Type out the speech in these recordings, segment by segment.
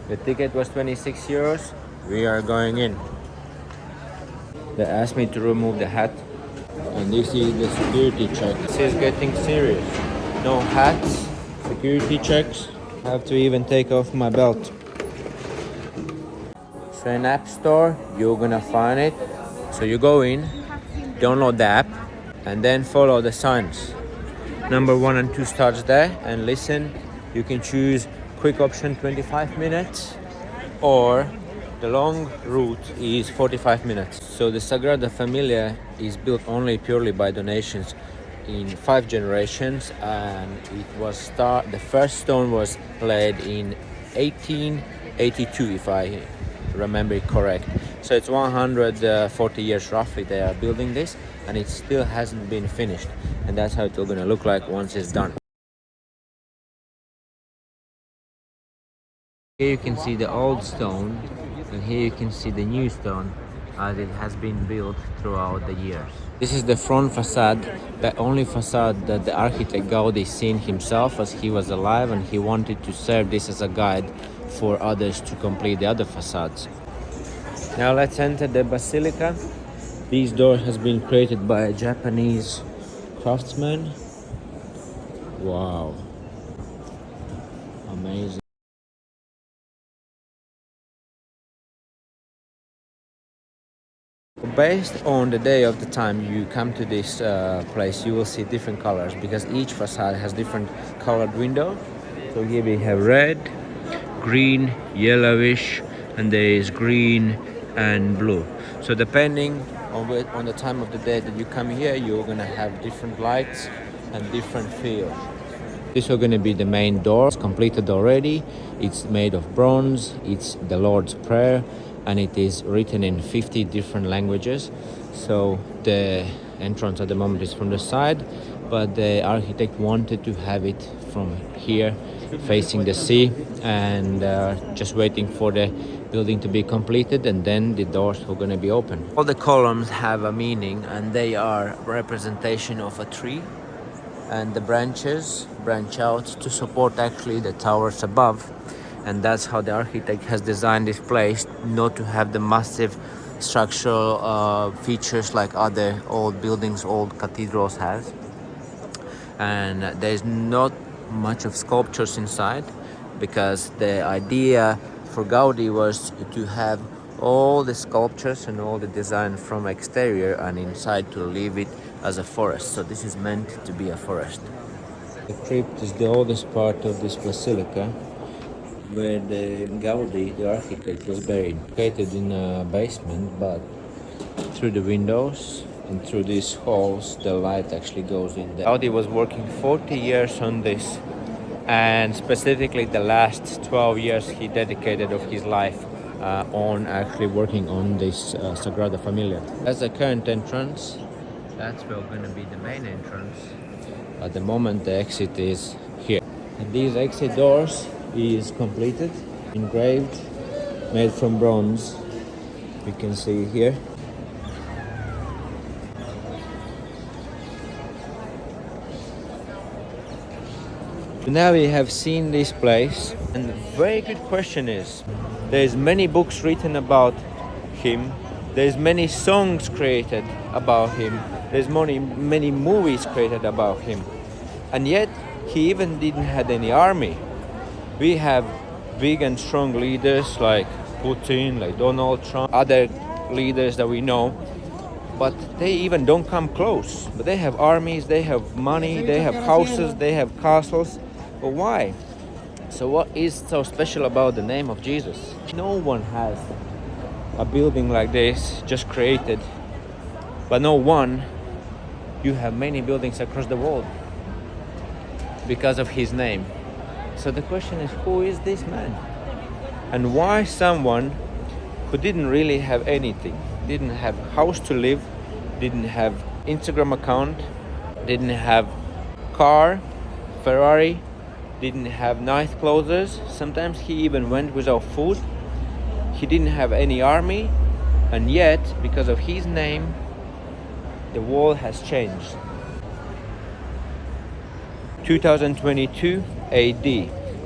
The ticket was 26 euros. We are going in. They asked me to remove the hat. And this is the security check. This is getting serious. No hats, security checks. I have to even take off my belt. So in App Store, you're gonna find it. So you go in, download the app, and then follow the signs. Number 1 and 2 starts there, and listen. You can choose quick option 25 minutes, or the long route is 45 minutes. So the Sagrada Familia is built only purely by donations in 5 generations, and the first stone was laid in 1882, if I remember it correct. So it's 140 years roughly they are building this, and it still hasn't been finished, and that's how it's all gonna look like once it's done. Here you can see the old stone, and here you can see the new stone as it has been built throughout the years. This is the front facade, the only facade that the architect Gaudi seen himself as he was alive, and he wanted to serve this as a guide for others to complete the other facades. Now let's enter the basilica. This door has been created by a Japanese craftsman. Wow, amazing. Based on the day of the time you come to this place, you will see different colors because each facade has different colored window. So here we have red, green, yellowish, and there is green and blue. So depending on the time of the day that you come here, you're gonna have different lights and different feel. This is gonna be the main door. It's completed already. It's made of bronze. It's the Lord's Prayer, and it is written in 50 different languages. So the entrance at the moment is from the side, but the architect wanted to have it from here facing the sea, and just waiting for the building to be completed, and then the doors are going to be open. All the columns have a meaning, and they are representation of a tree, and the branches branch out to support actually the towers above. And that's how the architect has designed this place, not to have the massive structural features like other old buildings, old cathedrals has. And there's not much of sculptures inside, because the idea for Gaudi was to have all the sculptures and all the design from exterior, and inside to leave it as a forest. So this is meant to be a forest. The crypt is the oldest part of this basilica, where the Gaudi, the architect, was buried. Located in a basement, but through the windows and through these halls, the light actually goes in there. Gaudi was working 40 years on this, and specifically the last 12 years he dedicated of his life on actually working on this Sagrada Familia. That's the current entrance. That's where going to be the main entrance. At the moment the exit is here. And these exit doors is completed, engraved, made from bronze. You can see here. Now we have seen this place, and the very good question is, there's many books written about him, there's many songs created about him, there's many movies created about him, and yet he even didn't have any army. We have big and strong leaders like Putin, like Donald Trump, other leaders that we know, but they even don't come close. But they have armies, they have money, they have houses, they have castles. But why? So what is so special about the name of Jesus? No one has a building like this just created, but no one, you have many buildings across the world because of his name. So the question is, who is this man? And why someone who didn't really have anything, didn't have house to live, didn't have Instagram account, didn't have car, Ferrari, didn't have nice clothes, sometimes he even went without food, he didn't have any army, and yet because of his name the world has changed. 2022 AD.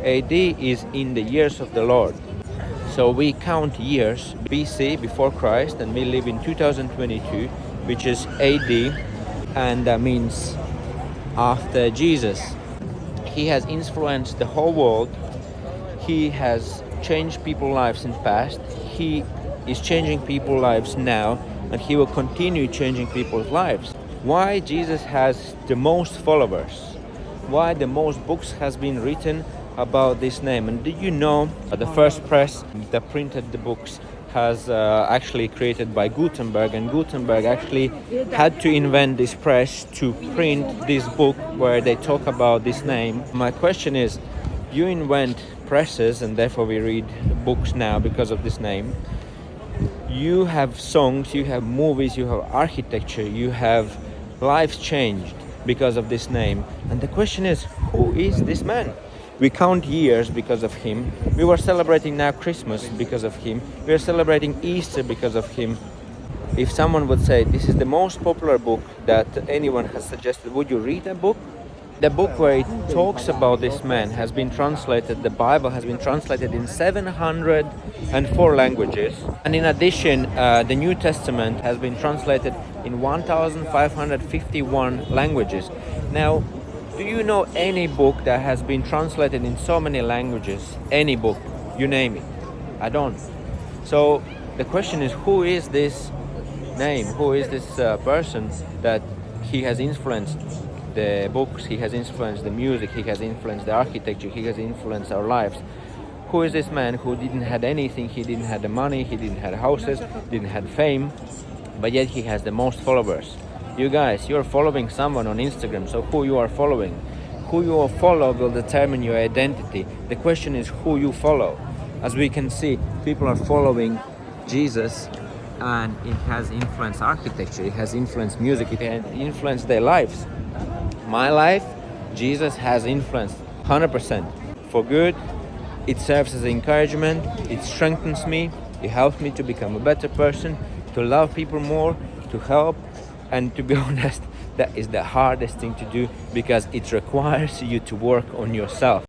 AD is in the years of the Lord. So we count years BC, before Christ, and we live in 2022, which is AD, and that means after Jesus. He has influenced the whole world. He has changed people's lives in the past. He is changing people's lives now, and he will continue changing people's lives. Why Jesus has the most followers? Why the most books has been written about this name? And did you know the first press that printed the books has actually created by Gutenberg, and Gutenberg actually had to invent this press to print this book where they talk about this name. My question is, you invent presses and therefore we read books now because of this name. You have songs, you have movies, you have architecture, you have lives changed because of this name. And the question is, who is this man? We count years because of him. We were celebrating now Christmas because of him. We are celebrating Easter because of him. If someone would say, this is the most popular book that anyone has suggested, would you read that book? The book where it talks about this man has been translated, the Bible has been translated in 704 languages. And in addition, the New Testament has been translated in 1,551 languages. Now, do you know any book that has been translated in so many languages? Any book, you name it. I don't. So the question is, who is this name? Who is this person that he has influenced the books, he has influenced the music, he has influenced the architecture, he has influenced our lives? Who is this man who didn't have anything? He didn't have the money, he didn't have houses, didn't have fame, but yet he has the most followers. You guys, you're following someone on Instagram, so who you are following? Who you follow will determine your identity. The question is who you follow. As we can see, people are following Jesus, and it has influenced architecture, it has influenced music, it has influenced their lives. My life, Jesus has influenced 100%. For good, it serves as encouragement, it strengthens me, it helps me to become a better person, to love people more, to help. And to be honest, that is the hardest thing to do because it requires you to work on yourself.